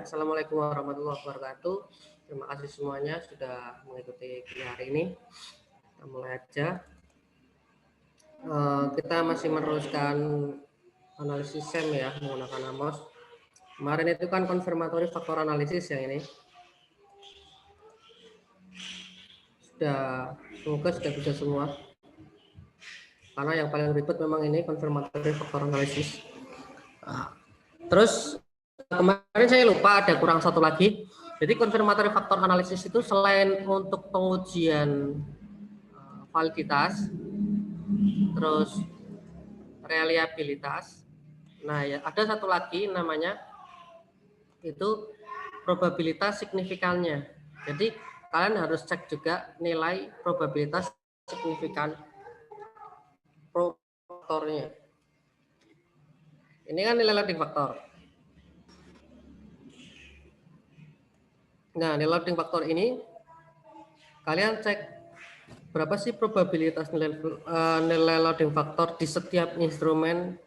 Assalamualaikum warahmatullahi wabarakatuh. Terima kasih semuanya sudah mengikuti kuliah hari ini. Kita mulai aja. Kita masih meneruskan analisis SEM ya, menggunakan AMOS. Kemarin itu kan konfirmatory faktor analisis yang ini. Semoga sudah bisa semua. Karena yang paling ribet memang ini konfirmatory faktor analisis. Terus kemarin saya lupa ada kurang satu lagi. Jadi konfirmatory faktor analisis itu selain untuk pengujian validitas, terus reliabilitas. Nah, ya ada satu lagi namanya itu probabilitas signifikannya. Jadi kalian harus cek juga nilai probabilitas signifikan faktornya. Ini kan nilai loading faktor. Nah, nilai loading faktor ini kalian cek berapa sih probabilitas nilai loading faktor di setiap instrumen.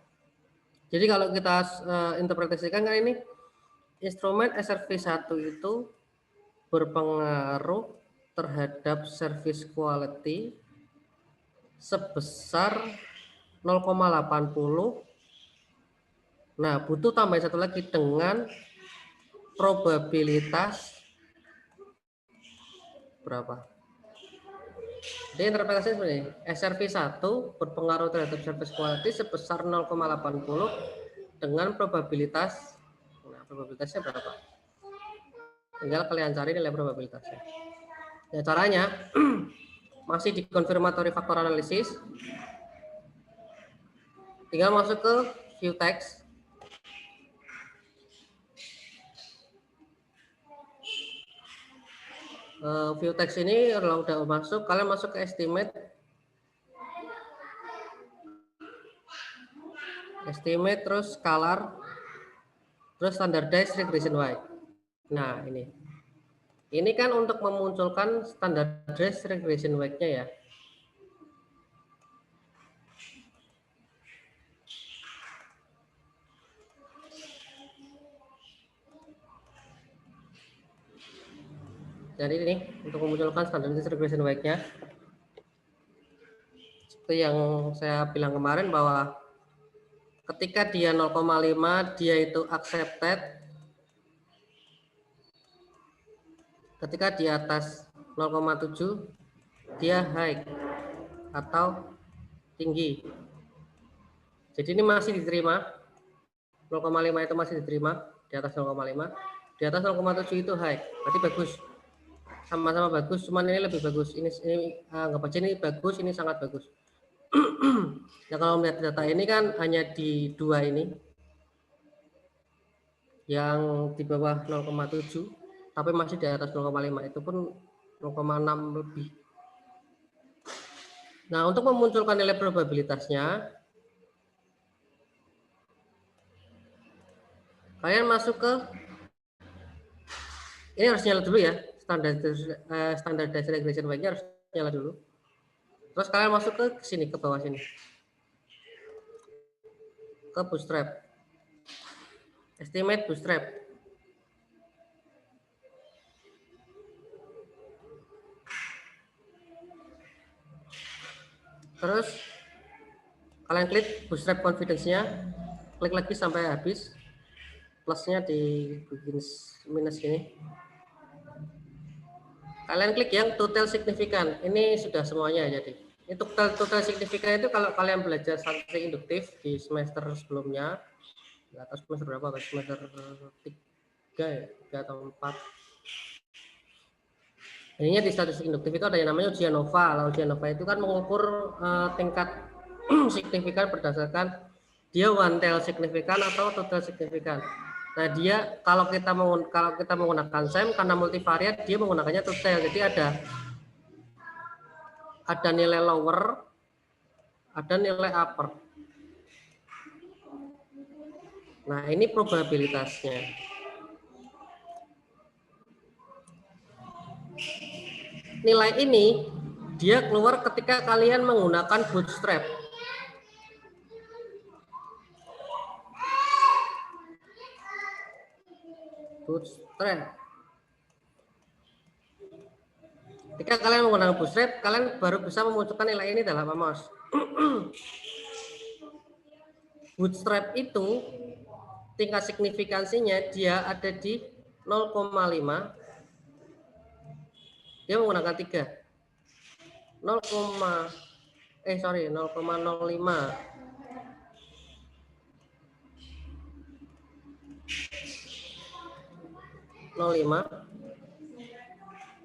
Jadi kalau kita interpretasikan kan ini instrumen SRV1 itu berpengaruh terhadap service quality sebesar 0,80. Nah, butuh tambah satu lagi dengan probabilitas berapa? Jadi interpretasinya seperti ini. SRV1 berpengaruh terhadap service quality sebesar 0,80 dengan probabilitas. Nah, probabilitasnya berapa? Tinggal kalian cari nilai probabilitasnya. Ya, caranya masih di confirmatory factor analysis. Tinggal masuk ke view text. View text ini kalau udah masuk, kalian masuk ke estimate. Estimate terus scalar, terus standardized regression weight. Nah, ini kan untuk memunculkan standardized regression weight-nya ya. Jadi ini untuk memunculkan standardized regression weight-nya. Seperti yang saya bilang kemarin bahwa ketika dia 0,5 dia itu accepted. Ketika di atas 0,7 dia high atau tinggi. Jadi ini masih diterima. 0,5 itu masih diterima di atas 0,5. Di atas 0,7 itu high. Berarti bagus. Sama-sama bagus, cuman ini lebih bagus. Ini anggap aja ini bagus, ini sangat bagus. Ya kalau melihat data ini kan hanya di dua ini. Yang di bawah 0,7 tapi masih di atas 0,5, itu pun 0,6 lebih. Nah, untuk memunculkan nilai probabilitasnya, kalian masuk ke ini harus nyala dulu ya, standardized regression weight-nya harus nyala dulu. Terus kalian masuk ke sini, ke bawah sini, ke bootstrap, estimate bootstrap. Terus kalian klik bootstrap confidence-nya, klik lagi sampai habis, plusnya dibikin minus ini. Kalian klik yang total signifikan. Ini sudah semuanya jadi. Ini total signifikan itu kalau kalian belajar statistik induktif di semester sebelumnya, atau semester berapa? Semester 3 ya, 3 atau 4. Ininya di statistik induktif itu ada yang namanya ujian NOVA. Kalau ujian NOVA itu kan mengukur tingkat signifikan berdasarkan dia one tail signifikan atau total signifikan. Nah, dia kalau kita menggunakan SEM karena multivariat dia menggunakannya total. Jadi ada nilai lower, ada nilai upper. Nah, ini probabilitasnya. Nilai ini dia keluar ketika kalian menggunakan bootstrap. bootstrap. Ketika kalian menggunakan bootstrap, kalian baru bisa memunculkan nilai ini dalam Amos. Bootstrap itu tingkat signifikansinya dia ada di 0,5. Dia menggunakan 3. 0,05.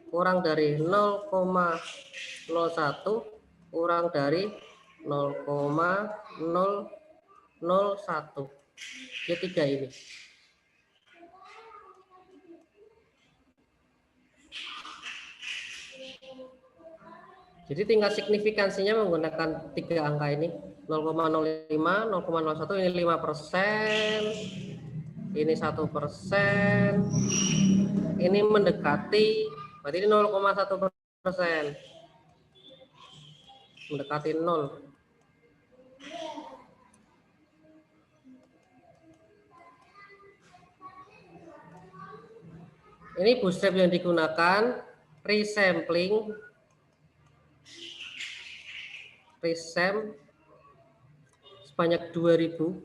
Kurang dari 0,01 kurang dari 0,001. Dia 3 ini. Jadi tingkat signifikansinya menggunakan 3 angka ini, 0,05, 0,01, ini 5%, ini 1%, ini mendekati, berarti ini 0,1%, mendekati 0. Ini bootstrap yang digunakan, resampling, sebanyak 2000.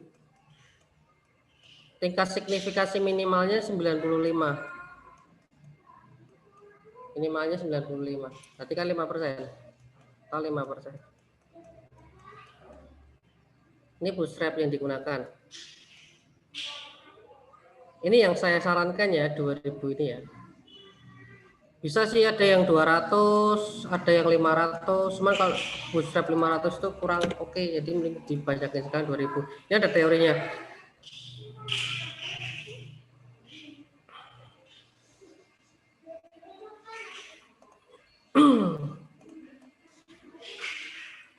Tingkat signifikasi minimalnya 95. Minimalnya 95. Berarti kan 5%. Atau 5%. Ini bootstrap yang digunakan. Ini yang saya sarankan ya, 2000 ini ya. Bisa sih ada yang 200, ada yang 500, cuman kalau bootstrap 500 itu kurang oke, jadi mending dibanyakin sekarang 2000. Ini ada teorinya.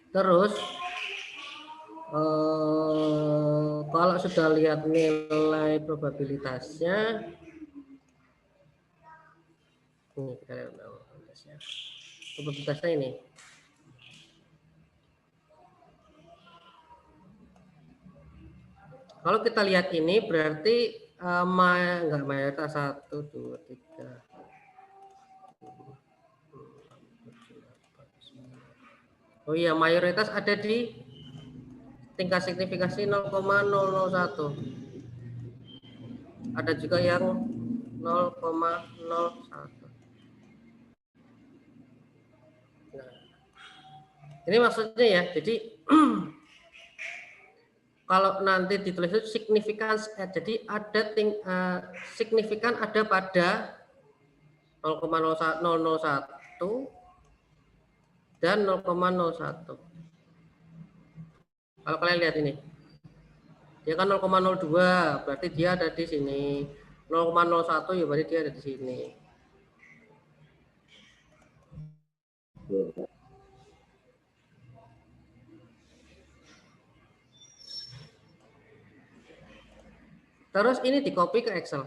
Terus kalau sudah lihat nilai probabilitasnya, ini kita lihat probabilitasnya ini. Kalau kita lihat ini berarti enggak mayoritas 1, 2, 3. Oh iya, mayoritas ada di tingkat signifikasi 0,001. Ada juga yang 0,01. Nah, ini maksudnya ya, jadi kalau nanti ditulis itu signifikan, jadi ada signifikan ada pada 0,001 dan 0,01. Kalau kalian lihat ini, dia kan 0,02, berarti dia ada di sini. 0,01 ya berarti dia ada di sini. Terus ini di copy ke Excel.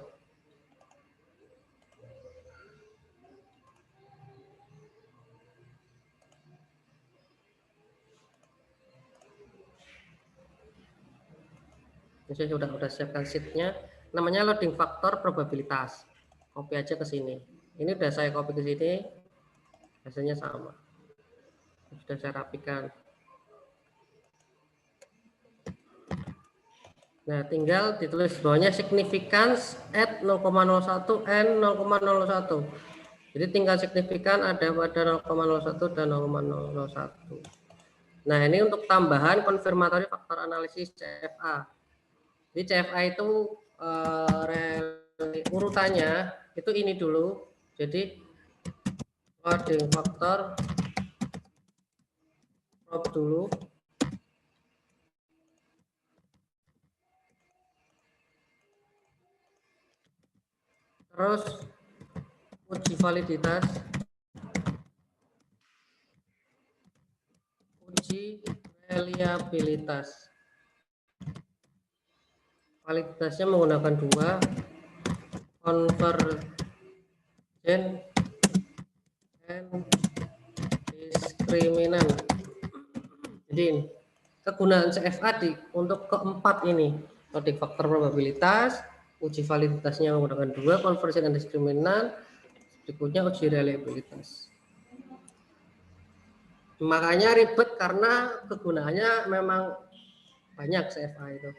Saya sudah siapkan sheet-nya, namanya loading faktor probabilitas. Copy aja ke sini. Ini udah saya copy ke sini, hasilnya sama. Sudah saya rapikan. Nah, tinggal ditulis bawahnya significance at 0,01 and 0,01. Jadi tingkat signifikan ada pada 0,01 dan 0,01. Nah, ini untuk tambahan konfirmatori faktor analisis CFA. Jadi CFA itu urutannya itu ini dulu. Jadi loading faktor prob dulu. Terus uji validitas. Uji reliabilitas. Validitasnya menggunakan 2, convergent and discriminant. Jadi kegunaan CFA untuk keempat ini, loading faktor probabilitas, uji validitasnya menggunakan 2, conversion and discriminant, berikutnya uji reliabilitas. Makanya ribet karena kegunaannya memang banyak CFA itu.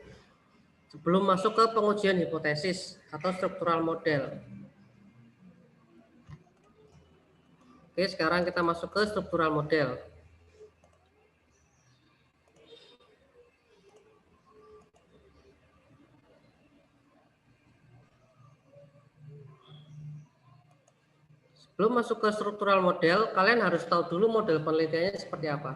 Sebelum masuk ke pengujian hipotesis atau struktural model. Oke, sekarang kita masuk ke struktural model. Sebelum masuk ke struktural model, kalian harus tahu dulu model penelitiannya seperti apa.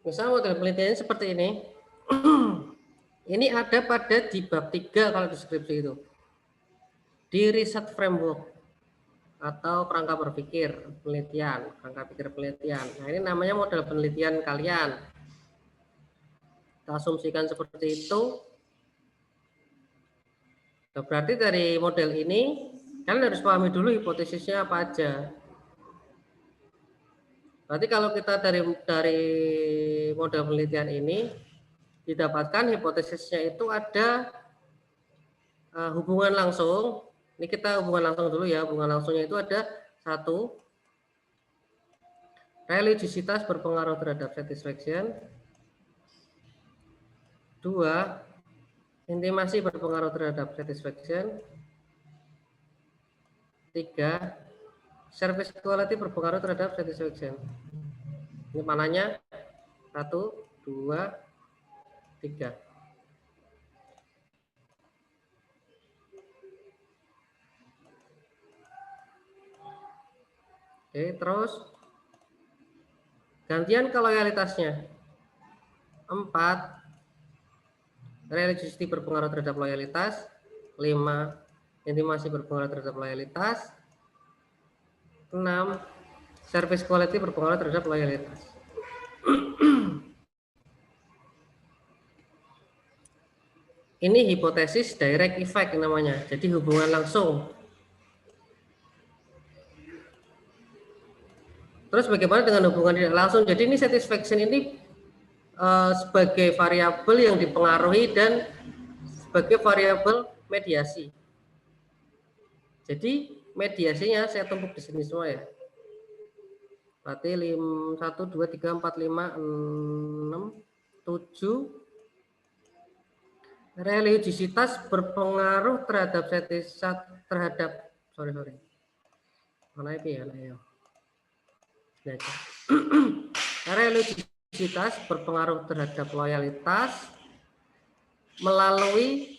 Misal model penelitiannya seperti ini. Ini ada pada di bab 3 kalau deskripsi itu. Di research framework atau kerangka berpikir penelitian, kerangka pikir penelitian. Nah, ini namanya model penelitian kalian. Kita asumsikan seperti itu. Nah, berarti dari model ini kalian harus pahami dulu hipotesisnya apa aja. Berarti kalau kita dari model penelitian ini didapatkan hipotesisnya itu ada hubungan langsung. Ini kita hubungan langsung dulu ya. Hubungan langsungnya itu ada 1, religiositas berpengaruh terhadap satisfaction. 2, intimasi berpengaruh terhadap satisfaction. 3, service quality berpengaruh terhadap satisfaction. Ini mananya 1, 2, 3. Oke, terus gantian ke loyalitasnya. 4, religiosity berpengaruh terhadap loyalitas. 5, intimasi berpengaruh terhadap loyalitas. 6, service quality berpengaruh terhadap loyalitas. Ini hipotesis direct effect namanya. Jadi hubungan langsung. Terus bagaimana dengan hubungan tidak langsung? Jadi ini satisfaction ini sebagai variabel yang dipengaruhi dan sebagai variabel mediasi. Jadi mediasinya saya tumpuk di sini semua ya. Berarti 1, 2, 3, 4, 5, 6, 7. Religiositas berpengaruh terhadap mana itu ya? Religiositas berpengaruh terhadap loyalitas melalui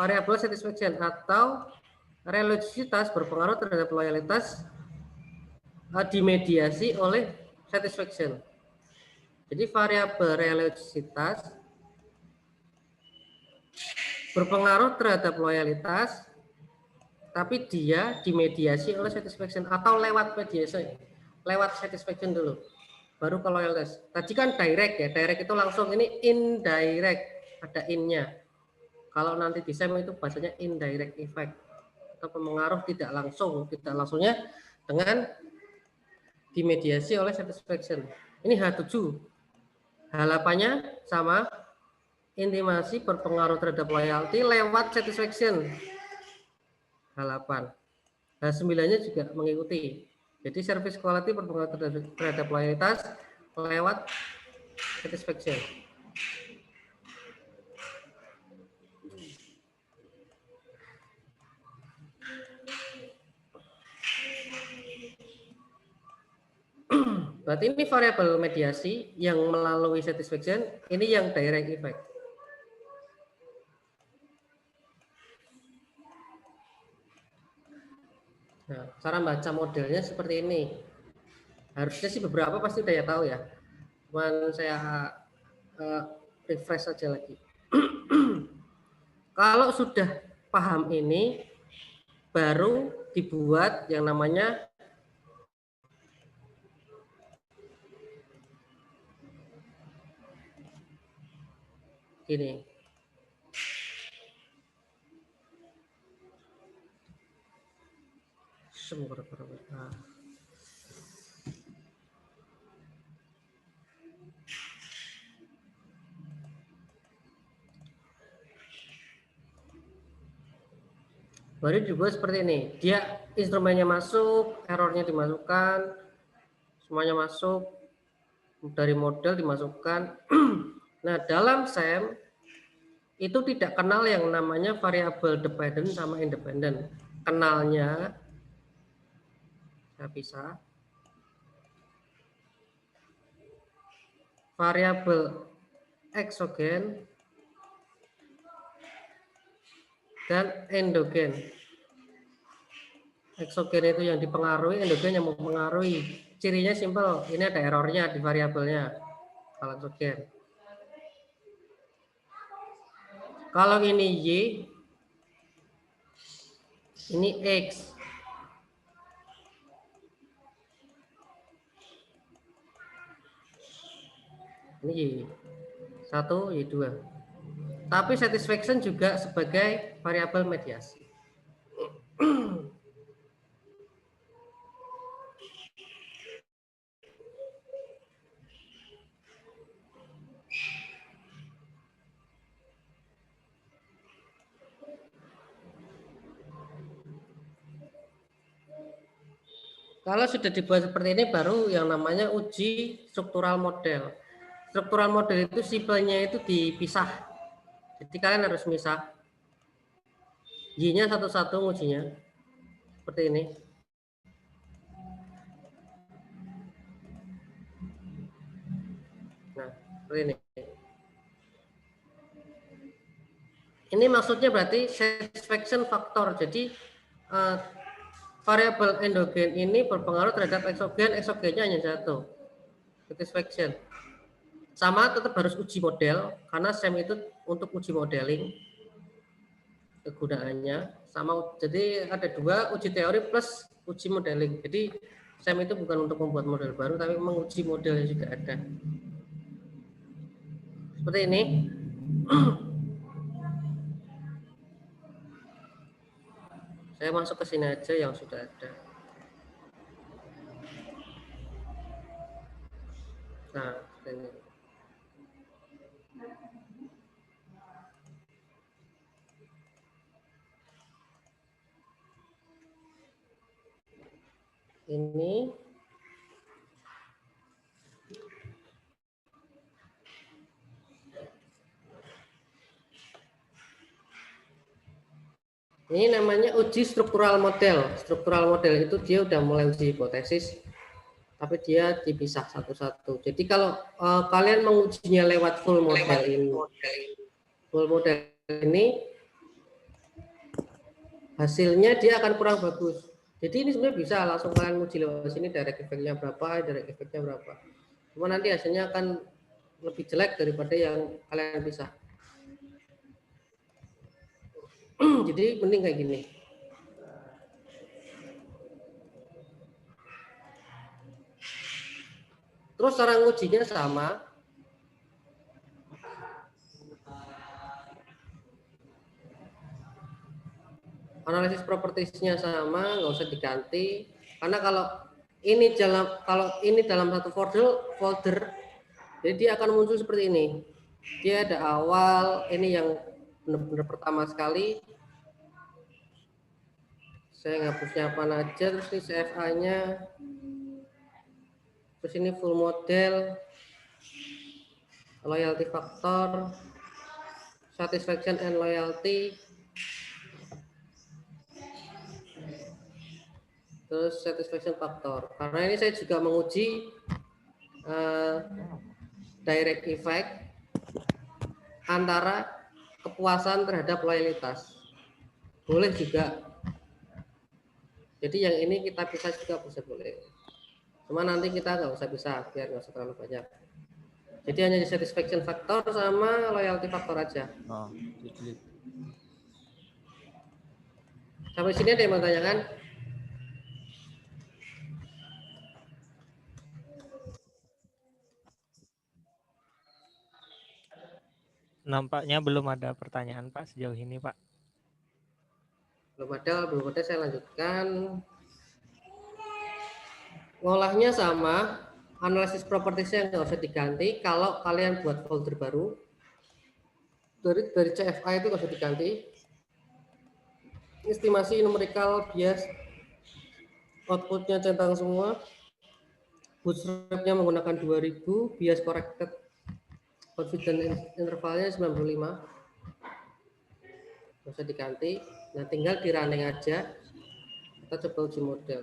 variabel satisfaction, atau religiositas berpengaruh terhadap loyalitas dimediasi oleh satisfaction. Jadi variabel religiositas berpengaruh terhadap loyalitas, tapi dia dimediasi oleh satisfaction atau lewat mediasi, lewat satisfaction dulu, baru ke loyalitas. Tadi kan direct ya, direct itu langsung, ini indirect, ada in-nya. Kalau nanti di SEM itu bahasanya indirect effect atau pengaruh tidak langsung, tidak langsungnya dengan dimediasi oleh satisfaction. Ini H7. H8-nya sama, intimasi berpengaruh terhadap loyalty lewat satisfaction. H8. H9-nya juga mengikuti. Jadi service quality berpengaruh terhadap loyalitas lewat satisfaction. Berarti ini variabel mediasi yang melalui satisfaction, ini yang direct effect. Nah, cara baca modelnya seperti ini. Harusnya sih beberapa pasti udah ya tahu ya. Cuman saya refresh saja lagi. Kalau sudah paham ini, baru dibuat yang namanya gini. Nah. Baru dibuat seperti ini. Dia instrumennya masuk, errornya dimasukkan, semuanya masuk, dari model dimasukkan. Nah, dalam SEM itu tidak kenal yang namanya variabel dependent sama independent. Kenalnya saya pisah. Variabel eksogen dan endogen. Eksogen itu yang dipengaruhi, endogen yang mempengaruhi. Cirinya simpel, ini ada errornya di variabelnya. Kalau eksogen. Kalau ini Y, ini X. Ini Y1, Y2. Tapi satisfaction juga sebagai variabel mediasi. Kalau sudah dibuat seperti ini baru yang namanya uji struktural model. Struktural model itu sipelnya itu dipisah. Jadi kalian harus misah. Y-nya satu-satu ujinya. Seperti ini. Nah, seperti ini. Ini maksudnya berarti satisfaction factor. Jadi variabel endogen ini berpengaruh terhadap eksogen. Eksogennya hanya satu. Satisfaction. Sama tetap harus uji model karena SEM itu untuk uji modeling kegunaannya sama. Jadi ada dua, uji teori plus uji modeling. Jadi SEM itu bukan untuk membuat model baru tapi menguji model yang sudah ada. Seperti ini. Saya masuk ke sini aja yang sudah ada. Nah, ini. Ini namanya uji struktural model. Struktural model itu dia udah mulai uji hipotesis, tapi dia dipisah satu-satu. Jadi kalau kalian mengujinya lewat full model ini, hasilnya dia akan kurang bagus. Jadi ini sebenarnya bisa langsung kalian uji lewat sini direct effect-nya berapa, direct effect-nya berapa. Cuma nanti hasilnya akan lebih jelek daripada yang kalian bisa. Jadi mending kayak gini. Terus cara ngujinya sama. Analisis propertiesnya sama, nggak usah diganti. Karena kalau ini dalam satu folder, jadi dia akan muncul seperti ini. Dia ada awal, ini yang benar-benar pertama sekali. Saya ngapusnya apa aja, terus ini CFA-nya, terus ini full model, loyalty factor, satisfaction and loyalty. terus satisfaction factor. Karena ini saya juga menguji direct effect antara kepuasan terhadap loyalitas. Boleh juga. Jadi yang ini kita pisah juga bisa boleh. Cuma nanti kita nggak usah pisah biar nggak usah terlalu banyak. Jadi hanya satisfaction factor sama loyalty factor aja. Oh, delete. Sampai sini ada yang mau tanyakan? Nampaknya belum ada pertanyaan Pak sejauh ini Pak. Belum ada, saya lanjutkan. Ngolahnya sama, analisis propertiesnya nggak usah diganti. Kalau kalian buat folder baru, dari CFA itu nggak usah diganti. Estimasi numerical bias, outputnya centang semua. Bootstrapnya menggunakan 2000, bias corrected confidence intervalnya 95. Nggak usah diganti. Nah tinggal di running aja. Kita coba uji model.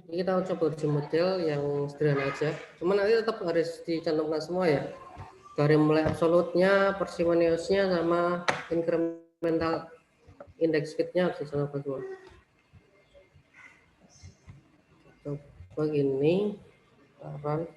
Ini kita coba uji model yang sederhana aja. Cuman nanti tetap harus dicantumkan semua ya. Dari mulai absolutnya, parsimoniusnya, sama incremental index fitnya harus dicantumkan semua. Coba gini, run.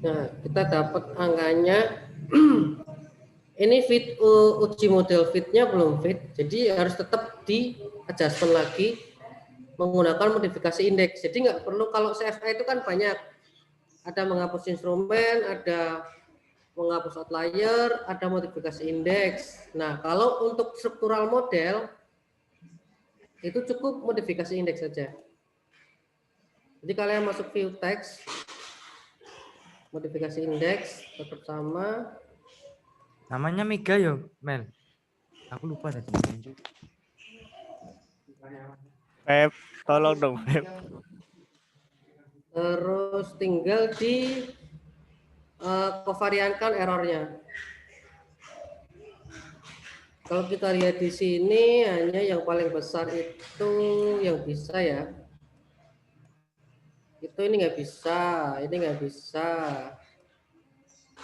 Nah, kita dapat angkanya. Ini fit uji model fitnya belum fit, jadi harus tetap di adjustment lagi menggunakan modifikasi indeks. Jadi nggak perlu, kalau CFA itu kan banyak, ada menghapus instrumen, ada menghapus outlier, ada modifikasi indeks. Nah, kalau untuk struktural model itu cukup modifikasi indeks saja. Jadi kalian masuk view text, modifikasi indeks tetap sama. Namanya Mega yo, Mel. Aku lupa tadi. Pep, tolong dong Pep. Terus tinggal di kovariankan errornya. Kalau kita lihat di sini hanya yang paling besar itu yang bisa ya. Itu ini nggak bisa, ini nggak bisa.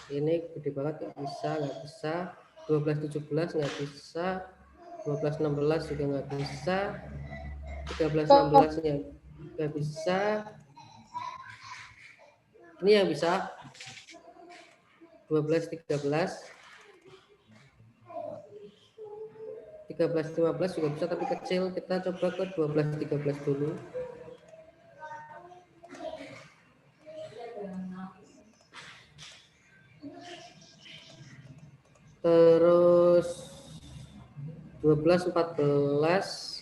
Ini gede banget nggak bisa. 1217 nggak bisa. 1216 juga nggak bisa. 1316 nggak bisa. Ini yang bisa. 1213. 1315 juga bisa tapi kecil. Kita coba ke 1213 dulu. Terus 12 14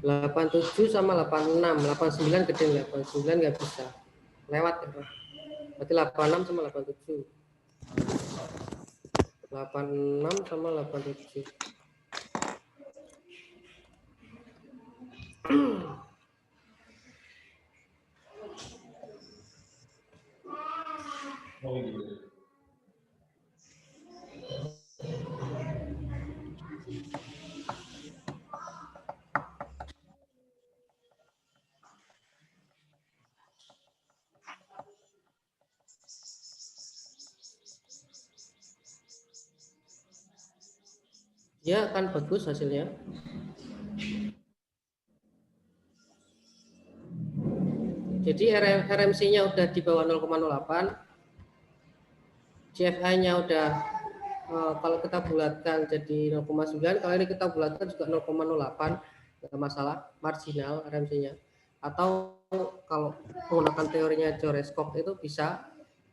87 sama 86, 89 gede, 89 nggak bisa, lewat ya. Berarti 86 sama 87, 86 sama 87. dia akan bagus hasilnya. Jadi RMC-nya udah di bawah 0,08, GFI-nya udah kalau kita bulatkan jadi 0,9, kalau ini kita bulatkan juga 0,08, nggak masalah, marginal RMC-nya. Atau kalau menggunakan teorinya Jores-Cox itu bisa,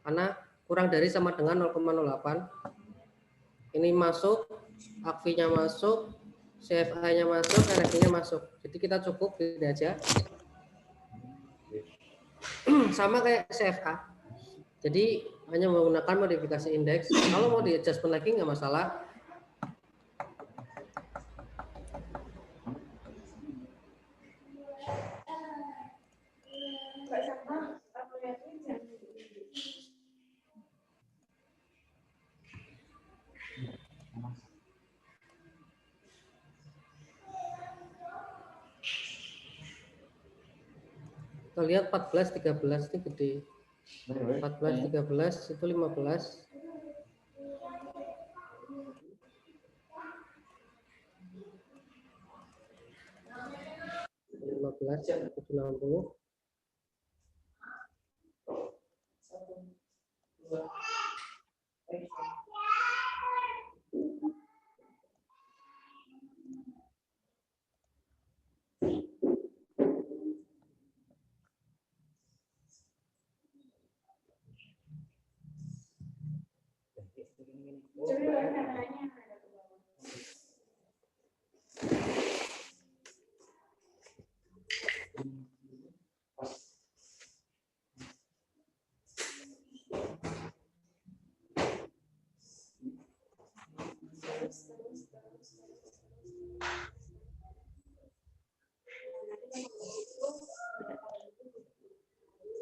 karena kurang dari sama dengan 0,08. Ini masuk, AKV-nya masuk, CFI-nya masuk, RFI-nya masuk. Jadi kita cukup ini aja. Sama kayak CFA. Jadi hanya menggunakan modifikasi indeks. Kalau mau di adjustment lagi nggak masalah. Kita lihat 14, 13 ini gede. 14, 13 itu 15. 15, 760.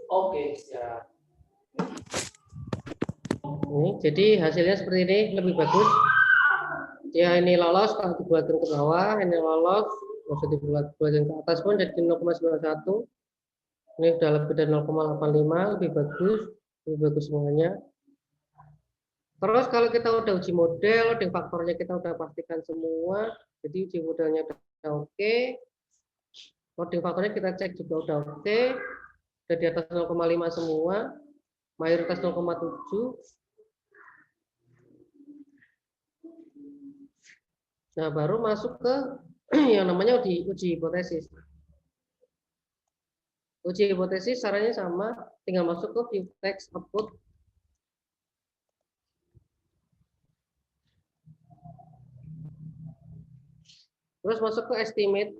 Oke, ya. Ini, jadi hasilnya seperti ini, lebih bagus. Dia ini lolos kalau dibuatin ke bawah, ini lolos, maksud dibuatin ke atas pun jadi 0,91. Ini udah lebih dari 0,85, lebih bagus semuanya. Terus kalau kita udah uji model, loading faktornya kita udah pastikan semua, jadi uji modelnya udah oke. Loading faktornya kita cek juga udah oke, udah di atas 0,5 semua, mayoritas 0,7. Nah, baru masuk ke yang namanya uji hipotesis. Uji hipotesis caranya sama, tinggal masuk ke view text output. Terus masuk ke estimate.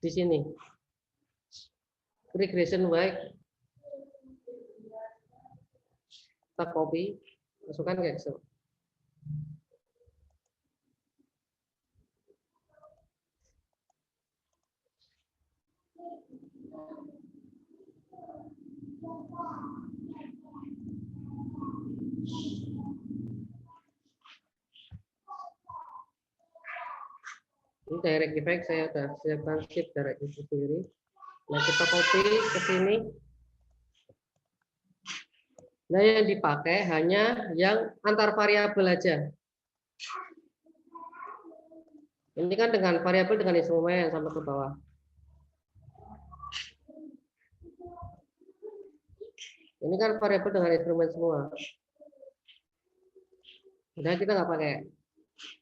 Di sini. Regression Y. Kita copy, masukkan ke Excel. Ini direct effect saya sudah siapkan sheet direct effect sendiri. Nah, kita copy ke sini. Nah, yang dipakai hanya yang antar variabel aja. Ini kan dengan variabel dengan instrumen sampai ke bawah. Ini kan variabel dengan instrumen semua. Udah kita nggak pakai.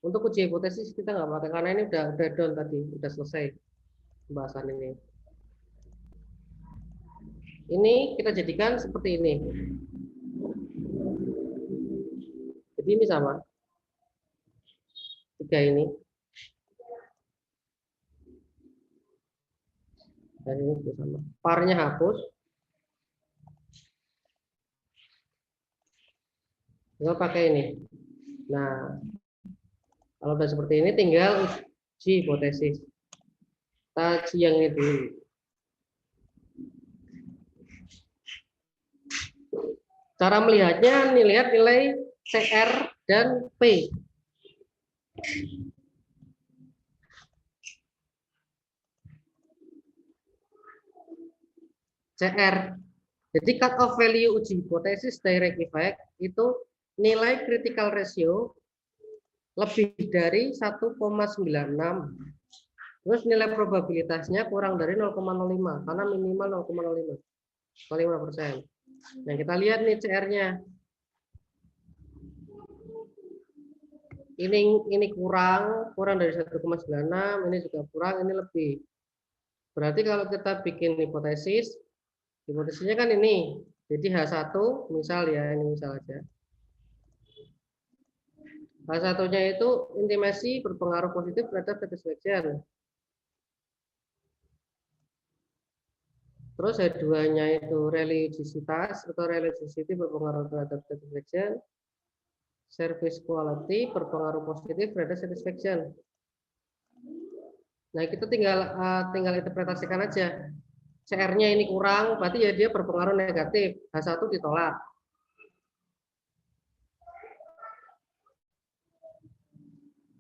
Untuk uji hipotesis kita nggak pakai karena ini udah down tadi, udah selesai pembahasan ini. Ini kita jadikan seperti ini. Jadi ini sama. 3 ini. Dan ini juga sama. Parnya hapus. Tinggal pakai ini. Nah, kalau udah seperti ini tinggal uji hipotesis. Kita uji yang ini dulu. Cara melihatnya, lihat nilai CR dan P. CR. Jadi cut off value uji hipotesis direct effect itu nilai critical ratio lebih dari 1,96, terus nilai probabilitasnya kurang dari 0,05 karena minimal 0,05%. Nah, kita lihat nih CR-nya. Ini kurang dari 1,96, ini juga kurang, ini lebih. Berarti kalau kita bikin hipotesisnya kan ini. Jadi H1 misal ya, ini misal aja. H1-nya itu intimasi berpengaruh positif terhadap satisfaction. Terus H2-nya itu religiositas atau religiosity berpengaruh terhadap satisfaction. Service quality berpengaruh positif terhadap satisfaction. Nah, kita tinggal interpretasikan aja. CR-nya ini kurang, berarti ya dia berpengaruh negatif. H1 ditolak.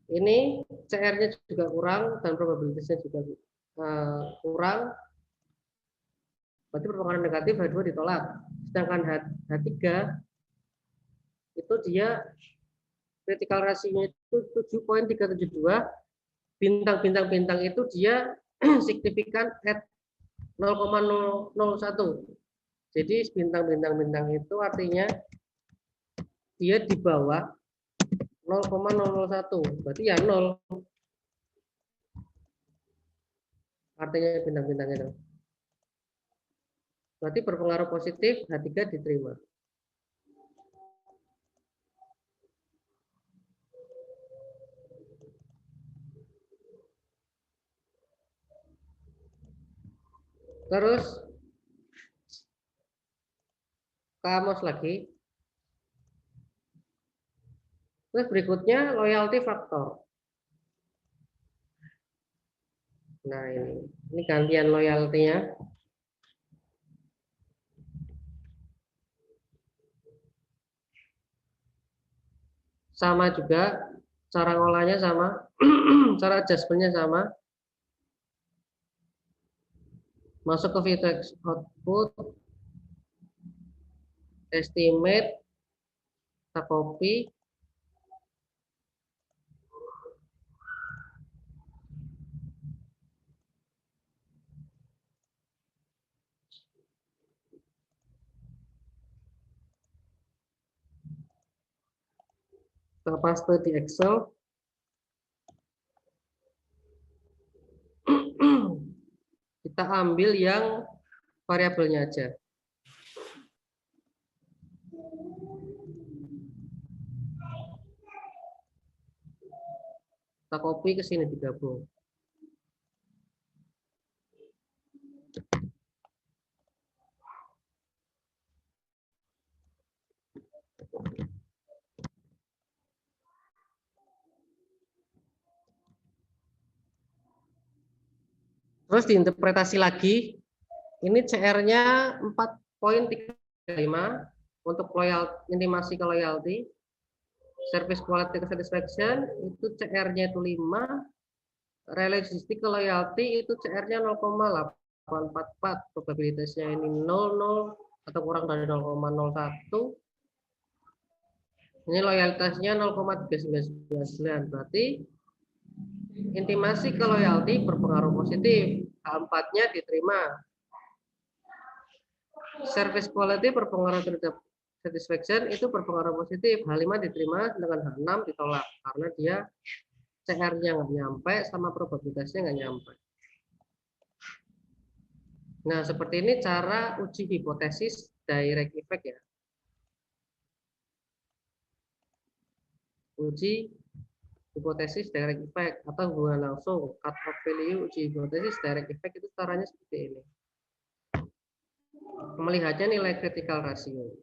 Ini CR-nya juga kurang dan probabilitasnya juga kurang. Berarti berpengaruh negatif, H2 ditolak. Sedangkan H3 itu dia critical ratio-nya itu 7,372. Bintang itu dia signifikan at 0,001. Jadi bintang itu artinya dia di bawah 0,001. Berarti ya 0. Artinya bintang itu. Berarti berpengaruh positif, H3 diterima. Terus kamus lagi. Terus berikutnya loyalty factor. Nah, ini gantian loyalty-nya. Sama juga, cara ngolahnya sama, cara adjustment-nya sama. Masuk ke Vitex output, estimate, kita copy. Kita paste di Excel. Kita ambil yang variabelnya aja. Kita copy ke sini digabung. Terus diinterpretasi lagi. Ini CR-nya 4,35 untuk intimasi ke loyalty. Service quality satisfaction itu CR-nya itu 5. Reliability ke loyalty itu CR-nya 0,844. Probabilitasnya ini 00 atau kurang dari 0,01. Ini loyalitasnya 0,3999. Berarti intimasi ke loyalty berpengaruh positif. H4-nya diterima. Service quality berpengaruh terhadap satisfaction itu berpengaruh positif. H5 diterima, sedangkan H6 ditolak karena dia CR-nya nggak nyampe sama probabilitasnya nggak nyampe. Nah, seperti ini cara uji hipotesis direct effect ya. Uji hipotesis direct effect atau hubungan langsung cut off value uji hipotesis direct effect itu caranya seperti ini. Melihatnya nilai critical ratio.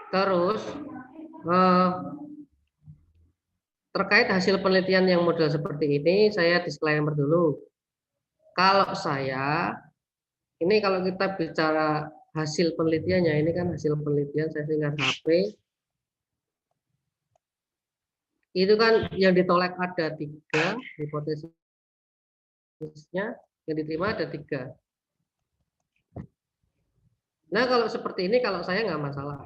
Terus terkait hasil penelitian yang model seperti ini, saya disclaimer dulu. Kalau ini kalau kita bicara hasil penelitiannya, ini kan hasil penelitian, saya singkat HP. itu kan yang ditolak ada 3, hipotesisnya yang diterima ada 3. Nah kalau seperti ini kalau saya nggak masalah.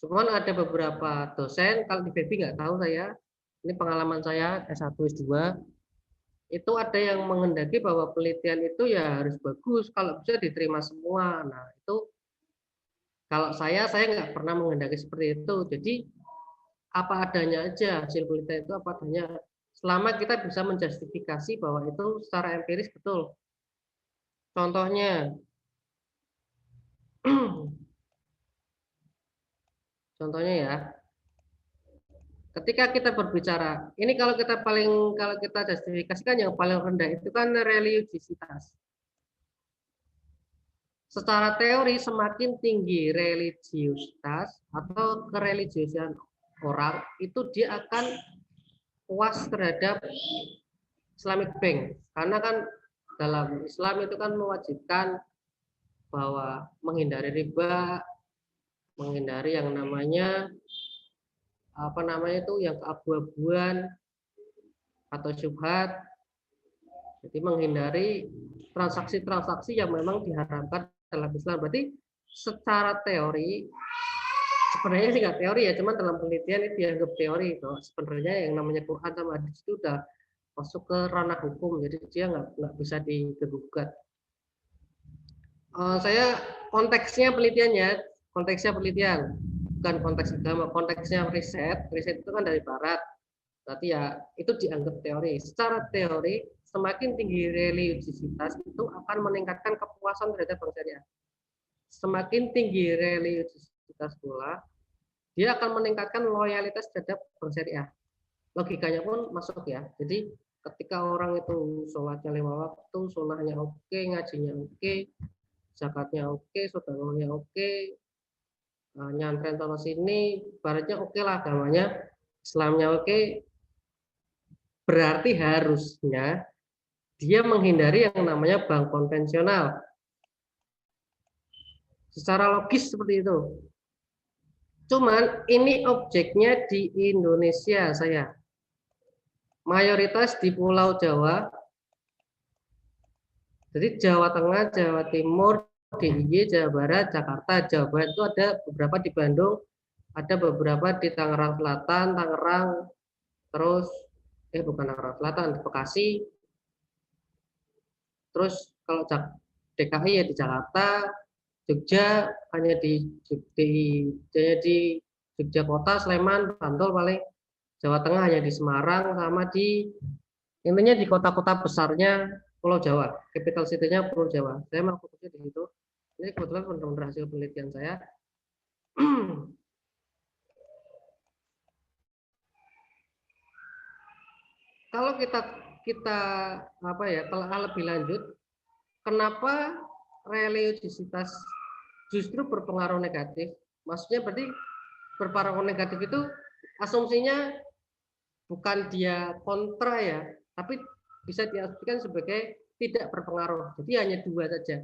Cuman ada beberapa dosen, kalau di FEBI nggak tahu saya, ini pengalaman saya S1, S2, itu ada yang menghendaki bahwa penelitian itu ya harus bagus, kalau bisa diterima semua. Nah itu kalau saya nggak pernah menghendaki seperti itu. Jadi apa adanya aja hasil penelitian itu apa adanya. Selama kita bisa menjustifikasi bahwa itu secara empiris betul. Contohnya, contohnya ya, ketika kita berbicara, ini kalau kita justifikasikan yang paling rendah itu kan religiositas. Secara teori semakin tinggi religiusitas atau kereligiusan orang, itu dia akan puas terhadap Islamic Bank. Karena kan dalam Islam itu kan mewajibkan bahwa menghindari riba, menghindari yang namanya itu yang keabu-abuan atau syubhat. Jadi menghindari transaksi-transaksi yang memang diharamkan dalam Islam. Berarti secara teori sebenarnya sih nggak teori ya, cuman dalam penelitian itu dianggap teori bahwa sebenarnya yang namanya Quran sama hadis itu udah masuk ke ranah hukum, jadi dia nggak bisa digugat. Saya konteksnya penelitian, bukan konteks agama, konteksnya riset itu kan dari barat, berarti ya itu dianggap teori. Secara teori semakin tinggi religiositas itu akan meningkatkan kepuasan terhadap bank syariah. Semakin tinggi religiositas pula, dia akan meningkatkan loyalitas terhadap bank syariah. Logikanya pun masuk ya. Jadi ketika orang itu sholatnya 5 waktu, sunnahnya oke, ngajinya oke, zakatnya oke, sedekahnya oke, nyantren sana sini, baratnya oke lah agamanya, Islamnya oke, berarti harusnya dia menghindari yang namanya bank konvensional. Secara logis seperti itu. Cuman ini objeknya di Indonesia saya. Mayoritas di Pulau Jawa. Jadi Jawa Tengah, Jawa Timur, DIY, Jawa Barat, Jakarta, Jawa Barat itu ada beberapa di Bandung, ada beberapa di Tangerang Selatan, Tangerang, terus bukan Tangerang Selatan, di Bekasi. Terus kalau DKI ya di Jakarta, Jogja hanya di Jogja Kota, Sleman, Bantul paling. Jawa Tengah hanya di Semarang sama di intinya di kota-kota besarnya Pulau Jawa, capital city-nya Pulau Jawa. Saya mau fokusnya di situ. Ini kebetulan benar-benar hasil penelitian saya. Kalau kita telah lebih lanjut, kenapa religiositas justru berpengaruh negatif? Maksudnya berarti berpengaruh negatif itu asumsinya bukan dia kontra ya, tapi bisa diartikan sebagai tidak berpengaruh. Jadi hanya 2 saja.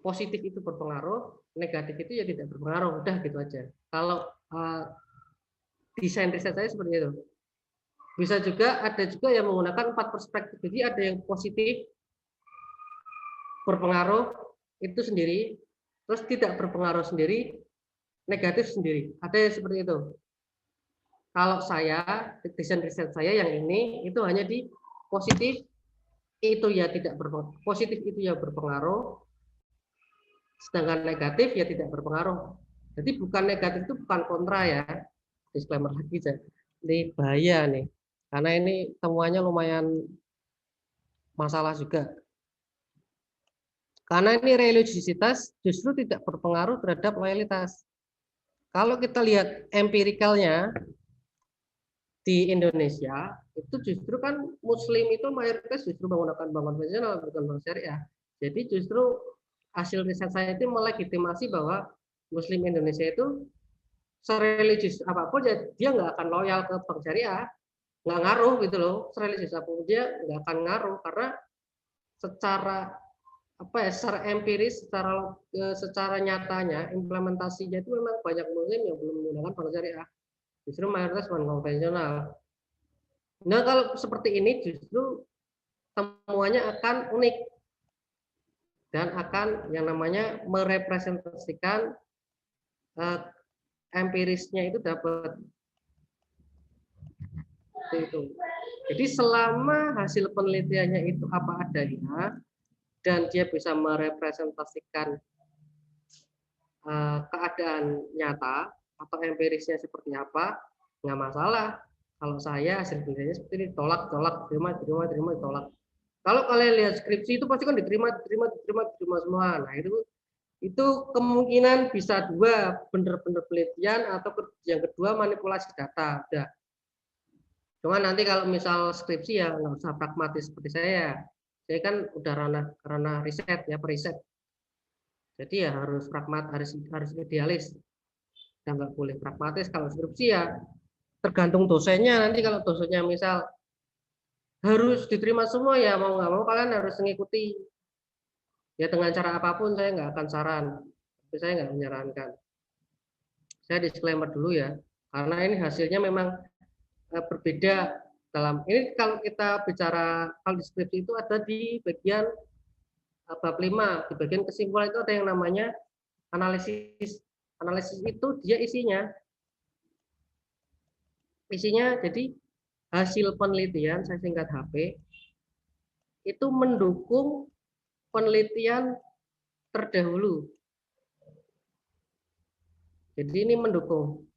Positif itu berpengaruh, negatif itu ya tidak berpengaruh. Udah gitu aja. Kalau desain riset saya seperti itu. Bisa juga ada yang menggunakan 4 perspektif. Jadi ada yang positif berpengaruh itu sendiri, terus tidak berpengaruh sendiri, negatif sendiri. Ada yang seperti itu. Kalau saya, desain riset saya yang ini itu hanya di positif itu ya tidak berpengaruh, positif itu ya berpengaruh, sedangkan negatif ya tidak berpengaruh. Jadi bukan negatif itu bukan kontra ya, disclaimer lagi ya. Ini bahaya nih, karena ini temuannya lumayan masalah juga. Karena ini religiositas justru tidak berpengaruh terhadap loyalitas. Kalau kita lihat empirikalnya, di Indonesia itu justru kan Muslim itu mayoritas justru menggunakan bank konvensional bukan bank syariah. Jadi justru hasil riset saya itu melegitimasi bahwa Muslim Indonesia itu sereligius apapun ya dia nggak akan loyal ke bank syariah, nggak ngaruh gitu loh. Sereligius apapun dia nggak akan ngaruh karena secara secara empiris, secara nyatanya implementasinya itu memang banyak Muslim yang belum menggunakan bank syariah. Justru mayoritas non-konvensional. Nah, kalau seperti ini justru semuanya akan unik dan akan yang namanya merepresentasikan empirisnya itu dapat itu. Jadi selama hasil penelitiannya itu apa adanya dan dia bisa merepresentasikan keadaan nyata atau empirisnya seperti apa, nggak masalah. Kalau saya hasil penelitiannya seperti ini, tolak, terima, ditolak. Kalau kalian lihat skripsi itu pasti kan diterima semua. Nah itu kemungkinan bisa dua, benar-benar penelitian atau yang kedua manipulasi data. Udah. Cuma nanti kalau misal skripsi ya nggak usah pragmatis seperti saya. Saya kan udah ranah riset ya, periset. Jadi ya harus harus idealis. Dan nggak boleh pragmatis. Kalau skripsi ya tergantung dosennya. Nanti kalau dosennya misal harus diterima semua ya mau nggak mau kalian harus mengikuti. Ya dengan cara apapun saya nggak akan saran. Tapi saya nggak menyarankan. Saya disclaimer dulu ya. Karena ini hasilnya memang berbeda dalam ini kalau kita bicara hal deskripsi itu ada di bagian bab 5 di bagian kesimpulan itu ada yang namanya analisis itu dia isinya jadi hasil penelitian saya singkat HP itu mendukung penelitian terdahulu jadi ini mendukung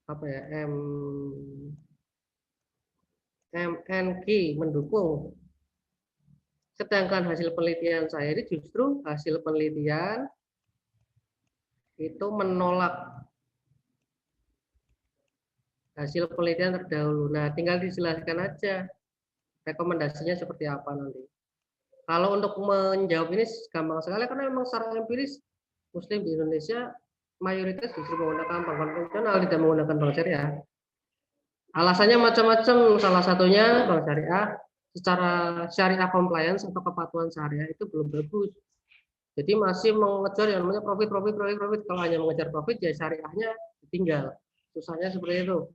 apa ya MNG mendukung. Sedangkan hasil penelitian saya ini justru hasil penelitian itu menolak hasil penelitian terdahulu. Nah, tinggal dijelaskan aja rekomendasinya seperti apa nanti. Kalau untuk menjawab ini gampang sekali karena memang secara empiris Muslim di Indonesia mayoritas justru menggunakan bank konvensional, tidak menggunakan bank syariah. Alasannya macam-macam, salah satunya bank syariah secara syariah compliance atau kepatuhan syariah itu belum bagus. Jadi masih mengejar yang namanya profit. Kalau hanya mengejar profit ya syariahnya ditinggal. Susahnya seperti itu.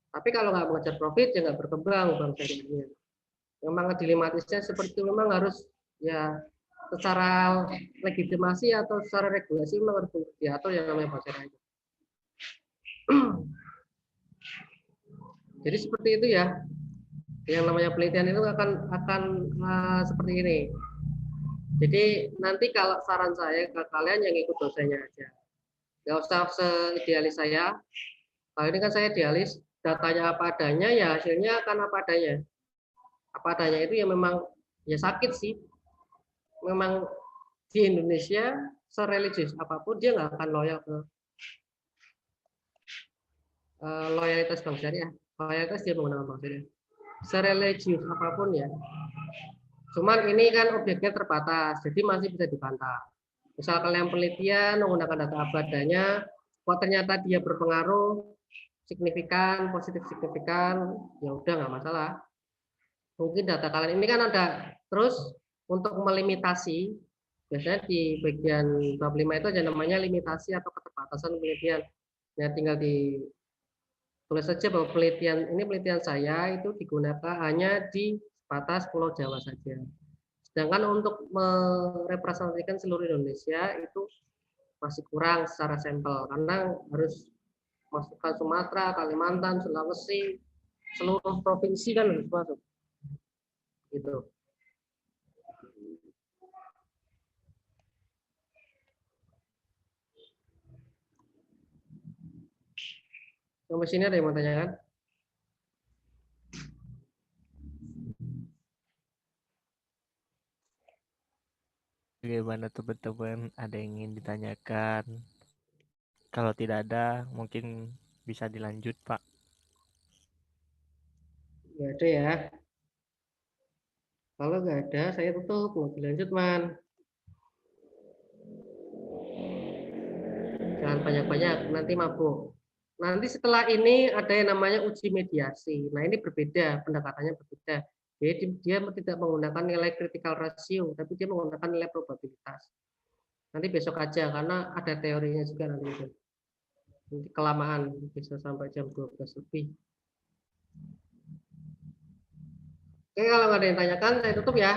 Tapi kalau nggak mengejar profit ya nggak berkembang bank syariahnya. Memang dilematisnya seperti itu memang harus ya secara legitimasi atau secara regulasi memang harus diatur yang namanya bank syariah. Jadi seperti itu ya. Yang namanya penelitian itu akan seperti ini. Jadi nanti kalau saran saya ke kalian yang ikut dosennya aja. Nggak usah seidealis saya. Kalau ini kan saya idealis, datanya apa adanya ya hasilnya akan apa adanya. Apa adanya itu ya memang ya sakit sih. Memang di Indonesia sereligius apapun dia nggak akan loyal ke loyalitas bank syariah. Loyalitas dia menggunakan bank syariah. Sereligius apapun ya. Cuman ini kan objeknya terbatas, jadi masih bisa dibantah. Misal kalian penelitian menggunakan data apa adanya, kok ternyata dia berpengaruh signifikan, positif signifikan, ya udah nggak masalah. Mungkin data kalian ini kan ada terus untuk melimitasi, biasanya di bagian bab 5 itu ada namanya limitasi atau keterbatasan penelitian. Nah, tinggal ditulis saja bahwa penelitian saya itu digunakan hanya di batas Pulau Jawa saja. Sedangkan untuk merepresentasikan seluruh Indonesia itu masih kurang secara sampel karena harus masukkan Sumatera, Kalimantan, Sulawesi, seluruh provinsi kan harus masuk. Gitu. Sampai sini ada yang mau tanyakan? Bagaimana teman-teman? Ada yang ingin ditanyakan? Kalau tidak ada, mungkin bisa dilanjut, Pak. Ya ada ya. Kalau nggak ada, saya tutup. Mau dilanjut, Man. Jangan banyak-banyak, nanti mabuk. Nanti setelah ini ada yang namanya uji mediasi. Nah ini berbeda, pendekatannya berbeda. Jadi dia tidak menggunakan nilai critical ratio, tapi dia menggunakan nilai probabilitas. Nanti besok aja karena ada teorinya juga nanti itu. Nanti kelamaan bisa sampai jam 12 lebih. Oke, kalau nggak ada yang tanyakan saya tutup ya.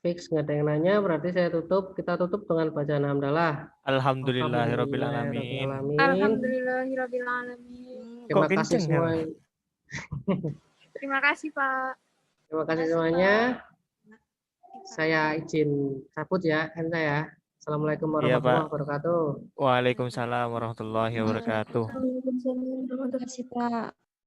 Fix nggak ada yang nanya, berarti saya tutup. Kita tutup dengan bacaan hamdalah. Alhamdulillahirobbilalamin. Alhamdulillahirobbilalamin. Alhamdulillahirobbilalamin. Terima Kok kasih kenceng ya, semua. Mas? Terima kasih Pak. Terima kasih semuanya. Saya izin cabut ya, Enta ya. Assalamualaikum Iya, warahmatullahi Pak. wabarakatuh. Waalaikumsalam warahmatullahi wabarakatuh. Waalaikumsalam warahmatullahi wabarakatuh. Terima kasih, Pak.